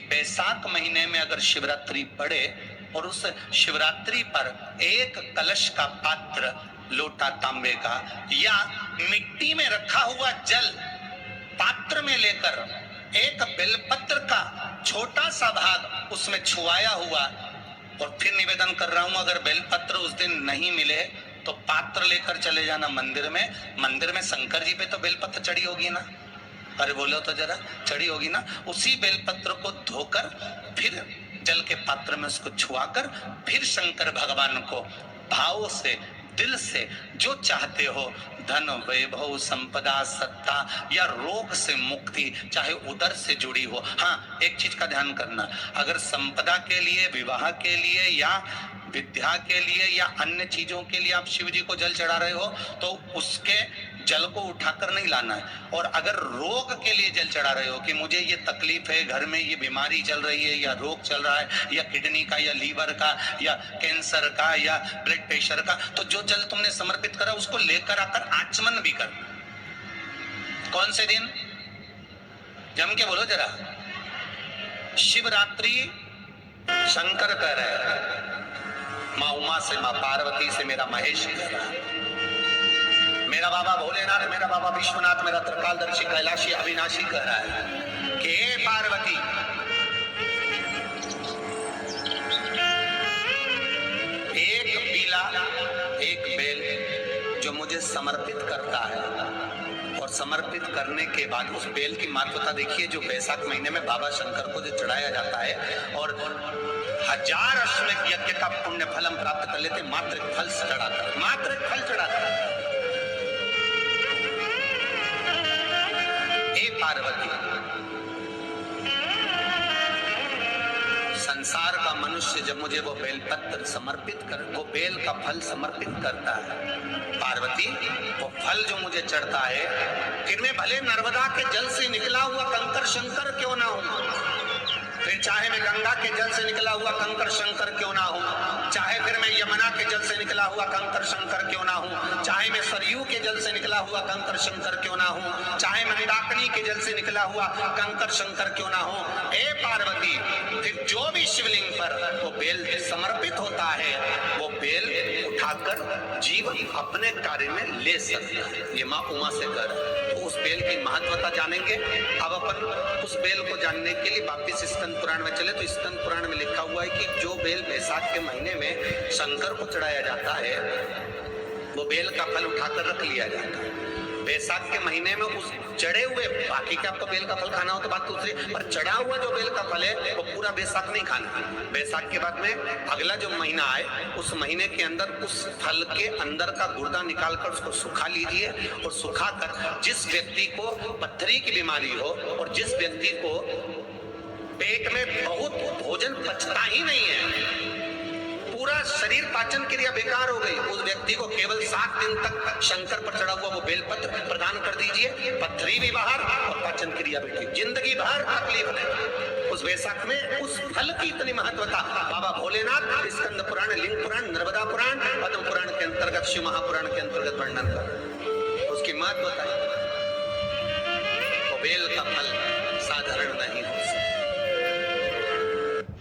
बैसाख महीने में अगर शिवरात्रि पड़े और उस शिवरात्रि पर एक कलश का पात्र, लोटा तांबे का या मिट्टी में रखा हुआ जल पात्र में लेकर एक बेलपत्र का छोटा सा भाग उसमें छुआया हुआ, और फिर निवेदन कर रहा हूं, अगर बेलपत्र उस दिन नहीं मिले तो पात्र लेकर चले जाना मंदिर में। मंदिर में शंकर जी पे तो बेलपत्र चढ़ी होगी ना, अरे बोलो तो जरा, चढ़ी होगी ना। उसी बेलपत्र को धोकर फिर जल के पात्र में उसको छुआकर फिर शंकर भगवान को भाव से, दिल से जो चाहते हो, धन वैभव संपदा सत्ता या रोग से मुक्ति, चाहे उदर से जुड़ी हो। हाँ, एक चीज का ध्यान करना, अगर संपदा के लिए, विवाह के लिए या विद्या के लिए या अन्य चीजों के लिए आप शिव जी को जल चढ़ा रहे हो तो उसके जल को उठाकर नहीं लाना है। और अगर रोग के लिए जल चढ़ा रहे हो कि मुझे ये तकलीफ है, घर में ये बीमारी चल रही है या रोग चल रहा है या किडनी का या लीवर का या कैंसर का या ब्लड प्रेशर का, तो जो जल तुमने समर्पित करा उसको लेकर आकर आचमन भी कर। कौन से दिन? जम के बोलो जरा। शिवरात्रि शंकर कह रहे हैं, माँ उमा से, माँ पार्वती से मेरा महेश कह रहा है, मेरा बाबा भोलेनाथ, मेरा बाबा विश्वनाथ, मेरा त्रिकालदर्शी कैलाशी अविनाशी कह रहा है कि हे पार्वती, एक पीला एक बेल जो मुझे समर्पित करता है, और समर्पित करने के बाद उस बेल की महत्वता देखिए, जो बैसाख महीने में बाबा शंकर को जो चढ़ाया जाता है और 1000 अश्वमेध यज्ञ का पुण्य फल हम प्राप्त कर लेते, मात्र एक फल चढ़ाकर, मात्र एक फल चढ़ाकर। हे पार्वती, संसार का मनुष्य जब मुझे वो बेलपत्र समर्पित कर, वो बेल का फल समर्पित करता है, पार्वती वो फल जो मुझे चढ़ता है, फिर मैं भले नर्मदा के जल से निकला हुआ कंकर शंकर क्यों ना हूं, फिर चाहे मैं गंगा के जल से निकला हुआ कंकर शंकर क्यों ना हूं, चाहे फिर मैं यमुना के जल से निकला हुआ कंकर शंकर क्यों ना हूं, चाहे मैं सरयू के जल से निकला हुआ कंकर शंकर क्यों ना हूं, चाहे मंदाकिनी के जल से निकला हुआ कंकर शंकर क्यों ना हूं, हे पार्वती, फिर जो भी शिवलिंग पर वो बेल समर्पित होता है, वो बेल उठाकर जीवन अपने कार्य में ले सकता है। ये माँ उमा से कर, तो उस बेल की महत्वता जानेंगे। अब अपन उस बेल को जानने के लिए वापिस स्कंद पुराण में चले, तो स्कंद पुराण में लिखा हुआ है कि जो बेल बैसाख के महीने में शंकर को चढ़ाया जाता है, वो बेल का फल उठाकर रख लिया जाता है। बैसाख के महीने में उस चढ़े हुए, बाकी के आपको बेल का फल खाना हो तो बात दूसरी, पर चढ़ा हुआ जो बेल का फल है वो पूरा बैसाख नहीं खाना। बैसाख के बाद में अगला जो महीना आए, उस महीने के अंदर उस फल के अंदर का गुर्दा निकालकर उसको सुखा लीजिए, और सुखाकर जिस व्यक्ति को पथरी की बीमारी हो और जिस व्यक्ति को पेट में बहुत भोजन पचता ही नहीं है, पूरा शरीर पाचन क्रिया बेकार हो गई, उस व्यक्ति को केवल 7 दिन तक शंकर पर चढ़ा हुआ वो बेलपत्र प्रदान कर दीजिए, पथरी भी बाहर और पाचन क्रिया भी ठीक, जिंदगी भर तकलीफ नहीं। उस बैसाख में उस फल की इतनी महत्वता बाबा भोलेनाथ स्कंद पुराण, लिंग पुराण, नर्मदा पुराण, पद्म पुराण के अंतर्गत, शिव महापुराण के अंतर्गत वर्णन कर, उसकी महत्वता है। बेल का फल साधारण नहीं हो सकता।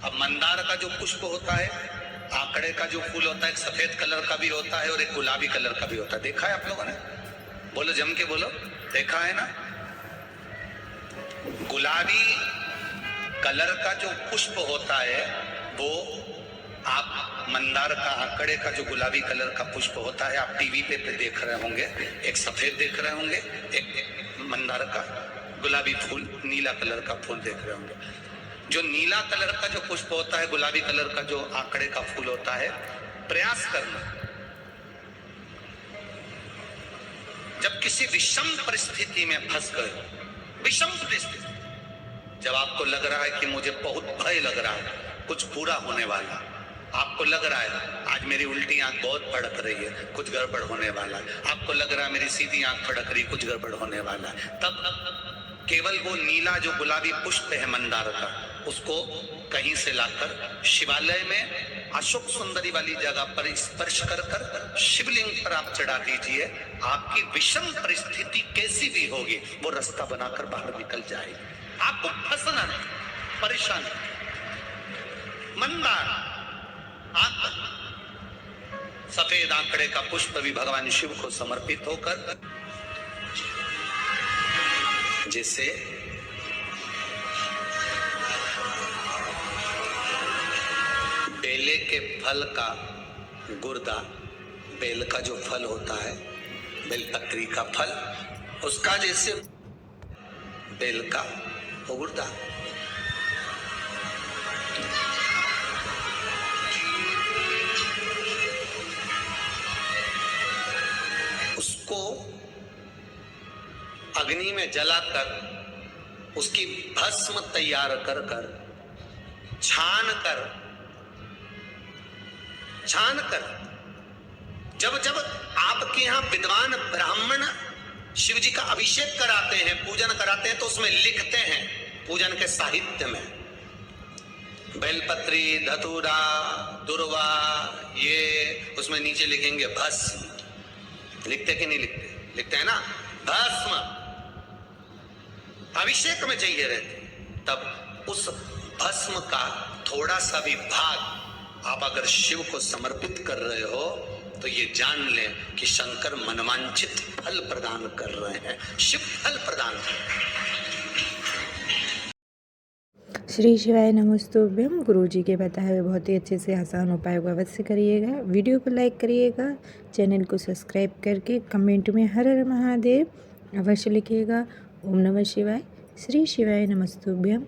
अब मंदार का जो पुष्प होता है, आंकड़े का जो फूल होता है, एक सफेद कलर का भी होता है और एक गुलाबी कलर का भी होता है, देखा है आप लोगों ने? बोलो, जम के बोलो, देखा है ना? गुलाबी कलर का जो पुष्प होता है वो आप मंदार का, आंकड़े का जो गुलाबी कलर का पुष्प होता है, आप टीवी पे देख रहे होंगे, एक सफेद देख रहे होंगे, एक मंदार का गुलाबी फूल, नीला कलर का फूल देख रहे होंगे। जो नीला कलर का जो पुष्प होता है, गुलाबी कलर का जो आंकड़े का फूल होता है, प्रयास करना, जब किसी विषम परिस्थिति में फंस गए, विषम परिस्थिति, जब आपको लग रहा है कि मुझे बहुत भय लग रहा है, कुछ बुरा होने वाला, आपको लग रहा है आज मेरी उल्टी आंख बहुत फड़क रही है, कुछ गड़बड़ होने वाला है, आपको लग रहा है मेरी सीधी आंख फड़क रही, कुछ गड़बड़ होने वाला है, तब केवल वो नीला जो गुलाबी पुष्प है मंदार का, उसको कहीं से लाकर शिवालय में अशोक सुंदरी वाली जगह पर स्पर्श कर कर शिवलिंग पर आप चढ़ा दीजिए। आपकी विषम परिस्थिति कैसी भी होगी वो रास्ता बनाकर बाहर निकल जाएगी, आपको फंसना नहीं। परेशानी, मंदार, आंकड़, सफेद आंकड़े का पुष्प भी भगवान शिव को समर्पित होकर, जिससे बेले के फल का गुर्दा, बेल का जो फल होता है, बेलपत्री का फल, उसका जैसे बेल का गुर्दा, उसको अग्नि में जलाकर उसकी भस्म तैयार कर कर छान कर जब जब आपके यहाँ विद्वान ब्राह्मण शिव जी का अभिषेक कराते हैं, पूजन कराते हैं, तो उसमें लिखते हैं पूजन के साहित्य में बेलपत्री, धतूरा, दुर्वा, ये उसमें नीचे लिखेंगे भस्म। लिखते कि नहीं लिखते? लिखते हैं ना, भस्म अभिषेक में चाहिए रहते। तब उस भस्म का थोड़ा सा भी भाग आप अगर शिव को समर्पित कर रहे हो तो ये जान लें कि शंकर मनवांछित फल प्रदान कर रहे हैं, शिव फल प्रदान कर रहे हैं। श्री शिवाय नमस्तुभ्यम। गुरुजी के बताए हुए बहुत ही अच्छे से आसान उपाय को अवश्य करिएगा। वीडियो को लाइक करिएगा, चैनल को सब्सक्राइब करके कमेंट में हर हर महादेव अवश्य लिखिएगा। ओम नमः शिवाय। श्री शिवाय नमस्तुभ्यम।